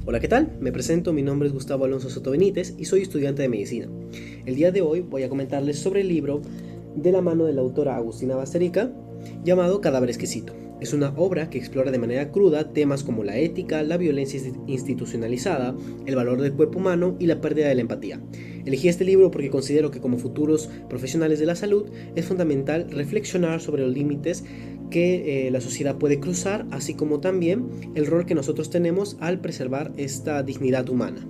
Hola, ¿qué tal? Me presento, mi nombre es Gustavo Alonso Soto Benítez y soy estudiante de medicina. El día de hoy voy a comentarles sobre el libro de la mano de la autora Agustina Basterica llamado Cadáver Exquisito. Es una obra que explora de manera cruda temas como la ética, la violencia institucionalizada, el valor del cuerpo humano y la pérdida de la empatía. Elegí este libro porque considero que como futuros profesionales de la salud es fundamental reflexionar sobre los límites que la sociedad puede cruzar, así como también el rol que nosotros tenemos al preservar esta dignidad humana.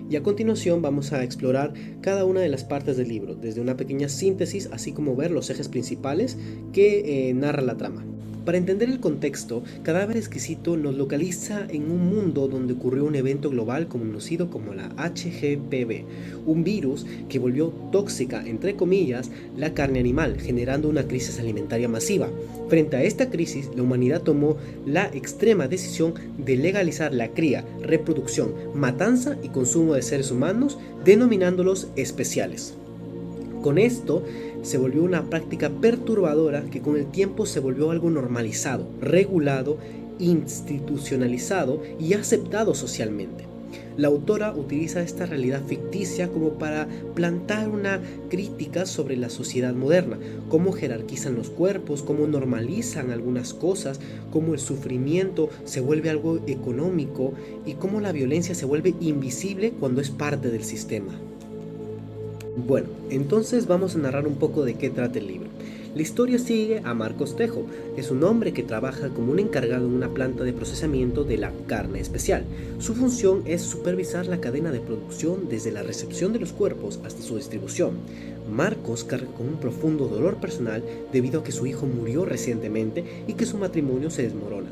Y a continuación vamos a explorar cada una de las partes del libro, desde una pequeña síntesis, así como ver los ejes principales que narra la trama. Para entender el contexto, Cadáver Exquisito nos localiza en un mundo donde ocurrió un evento global conocido como la HGPV, un virus que volvió tóxica, entre comillas, la carne animal, generando una crisis alimentaria masiva. Frente a esta crisis, la humanidad tomó la extrema decisión de legalizar la cría, reproducción, matanza y consumo de seres humanos, denominándolos especiales. Con esto se volvió una práctica perturbadora que con el tiempo se volvió algo normalizado, regulado, institucionalizado y aceptado socialmente. La autora utiliza esta realidad ficticia como para plantar una crítica sobre la sociedad moderna, cómo jerarquizan los cuerpos, cómo normalizan algunas cosas, cómo el sufrimiento se vuelve algo económico y cómo la violencia se vuelve invisible cuando es parte del sistema. Bueno, entonces vamos a narrar un poco de qué trata el libro. La historia sigue a Marcos Tejo. Es un hombre que trabaja como un encargado en una planta de procesamiento de la carne especial. Su función es supervisar la cadena de producción desde la recepción de los cuerpos hasta su distribución. Marcos carga con un profundo dolor personal debido a que su hijo murió recientemente y que su matrimonio se desmorona.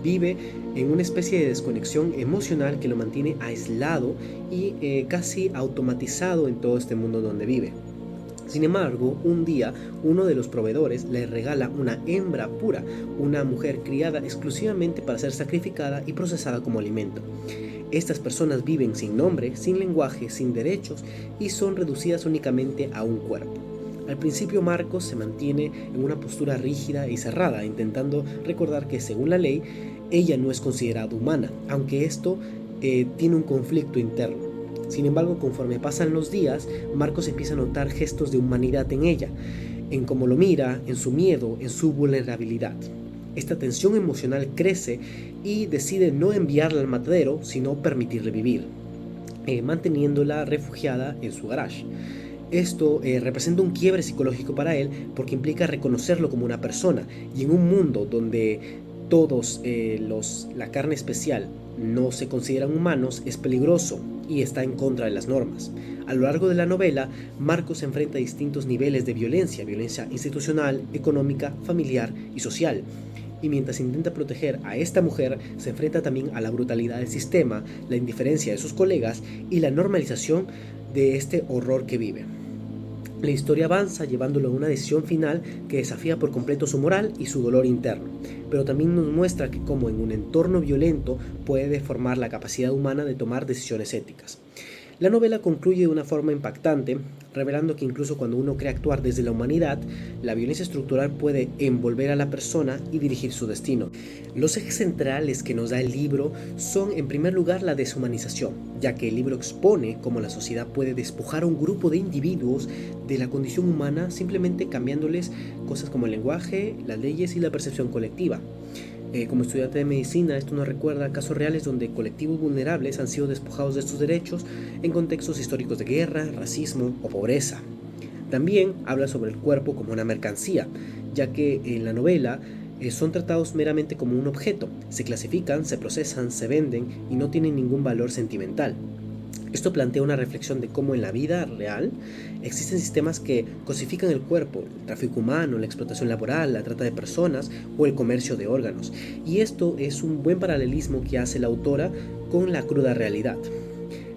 Vive en una especie de desconexión emocional que lo mantiene aislado y casi automatizado en todo este mundo donde vive. Sin embargo, un día uno de los proveedores le regala una hembra pura, una mujer criada exclusivamente para ser sacrificada y procesada como alimento. Estas personas viven sin nombre, sin lenguaje, sin derechos y son reducidas únicamente a un cuerpo. Al principio Marcos se mantiene en una postura rígida y cerrada, intentando recordar que según la ley ella no es considerada humana, aunque esto tiene un conflicto interno. Sin embargo, conforme pasan los días, Marcos empieza a notar gestos de humanidad en ella, en cómo lo mira, en su miedo, en su vulnerabilidad. Esta tensión emocional crece y decide no enviarla al matadero, sino permitirle vivir, manteniéndola refugiada en su garage. Esto representa un quiebre psicológico para él porque implica reconocerlo como una persona, y en un mundo donde todos la carne especial no se consideran humanos es peligroso y está en contra de las normas. A lo largo de la novela, Marcos se enfrenta a distintos niveles de violencia institucional, económica, familiar y social. Y mientras intenta proteger a esta mujer, se enfrenta también a la brutalidad del sistema, la indiferencia de sus colegas y la normalización de este horror que vive. La historia avanza llevándolo a una decisión final que desafía por completo su moral y su dolor interno, pero también nos muestra que como en un entorno violento puede deformar la capacidad humana de tomar decisiones éticas. La novela concluye de una forma impactante, revelando que incluso cuando uno cree actuar desde la humanidad, la violencia estructural puede envolver a la persona y dirigir su destino. Los ejes centrales que nos da el libro son, en primer lugar, la deshumanización, ya que el libro expone cómo la sociedad puede despojar a un grupo de individuos de la condición humana simplemente cambiándoles cosas como el lenguaje, las leyes y la percepción colectiva. Como estudiante de medicina, esto nos recuerda casos reales donde colectivos vulnerables han sido despojados de sus derechos en contextos históricos de guerra, racismo o pobreza. También habla sobre el cuerpo como una mercancía, ya que en la novela son tratados meramente como un objeto, se clasifican, se procesan, se venden y no tienen ningún valor sentimental. Esto plantea una reflexión de cómo en la vida real existen sistemas que cosifican el cuerpo, el tráfico humano, la explotación laboral, la trata de personas o el comercio de órganos. Y esto es un buen paralelismo que hace la autora con la cruda realidad.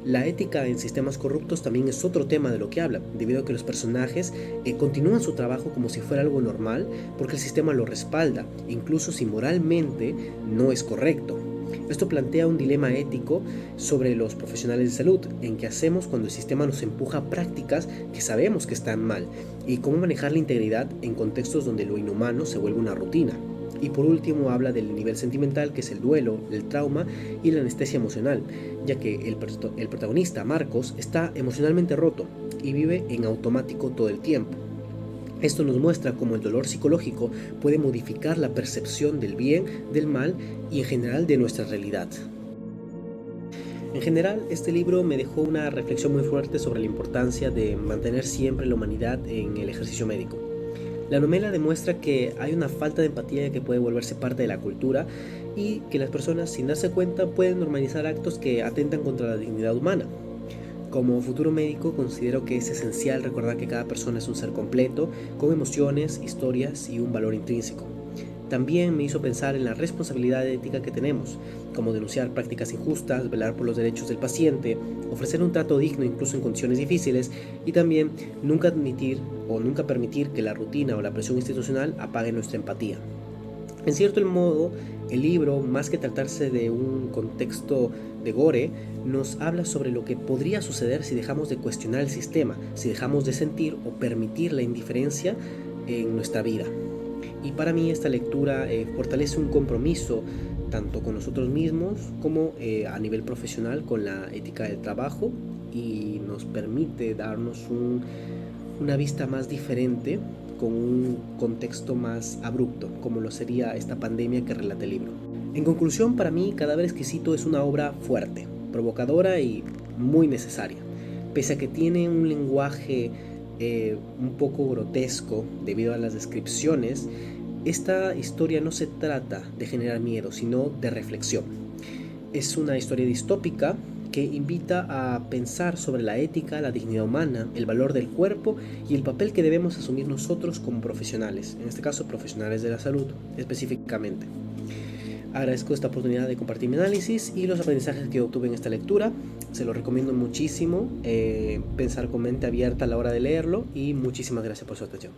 La ética en sistemas corruptos también es otro tema de lo que habla, debido a que los personajes continúan su trabajo como si fuera algo normal porque el sistema lo respalda, incluso si moralmente no es correcto. Esto plantea un dilema ético sobre los profesionales de salud, en qué hacemos cuando el sistema nos empuja a prácticas que sabemos que están mal, y cómo manejar la integridad en contextos donde lo inhumano se vuelve una rutina. Y por último habla del nivel sentimental, que es el duelo, el trauma y la anestesia emocional, ya que el protagonista, Marcos, está emocionalmente roto y vive en automático todo el tiempo. Esto nos muestra cómo el dolor psicológico puede modificar la percepción del bien, del mal y en general de nuestra realidad. En general, este libro me dejó una reflexión muy fuerte sobre la importancia de mantener siempre la humanidad en el ejercicio médico. La novela demuestra que hay una falta de empatía que puede volverse parte de la cultura y que las personas, sin darse cuenta, pueden normalizar actos que atentan contra la dignidad humana. Como futuro médico, considero que es esencial recordar que cada persona es un ser completo, con emociones, historias y un valor intrínseco. También me hizo pensar en la responsabilidad ética que tenemos, como denunciar prácticas injustas, velar por los derechos del paciente, ofrecer un trato digno incluso en condiciones difíciles y también nunca admitir o nunca permitir que la rutina o la presión institucional apague nuestra empatía. En cierto modo, el libro, más que tratarse de un contexto de gore, nos habla sobre lo que podría suceder si dejamos de cuestionar el sistema, si dejamos de sentir o permitir la indiferencia en nuestra vida. Y para mí esta lectura fortalece un compromiso tanto con nosotros mismos como a nivel profesional con la ética del trabajo y nos permite darnos una vista más diferente con un contexto más abrupto, como lo sería esta pandemia que relata el libro. En conclusión, para mí, Cadáver Exquisito es una obra fuerte, provocadora y muy necesaria. Pese a que tiene un lenguaje un poco grotesco debido a las descripciones, esta historia no se trata de generar miedo, sino de reflexión. Es una historia distópica que invita a pensar sobre la ética, la dignidad humana, el valor del cuerpo y el papel que debemos asumir nosotros como profesionales, en este caso profesionales de la salud específicamente. Agradezco esta oportunidad de compartir mi análisis y los aprendizajes que obtuve en esta lectura. Se lo recomiendo muchísimo, pensar con mente abierta a la hora de leerlo y muchísimas gracias por su atención.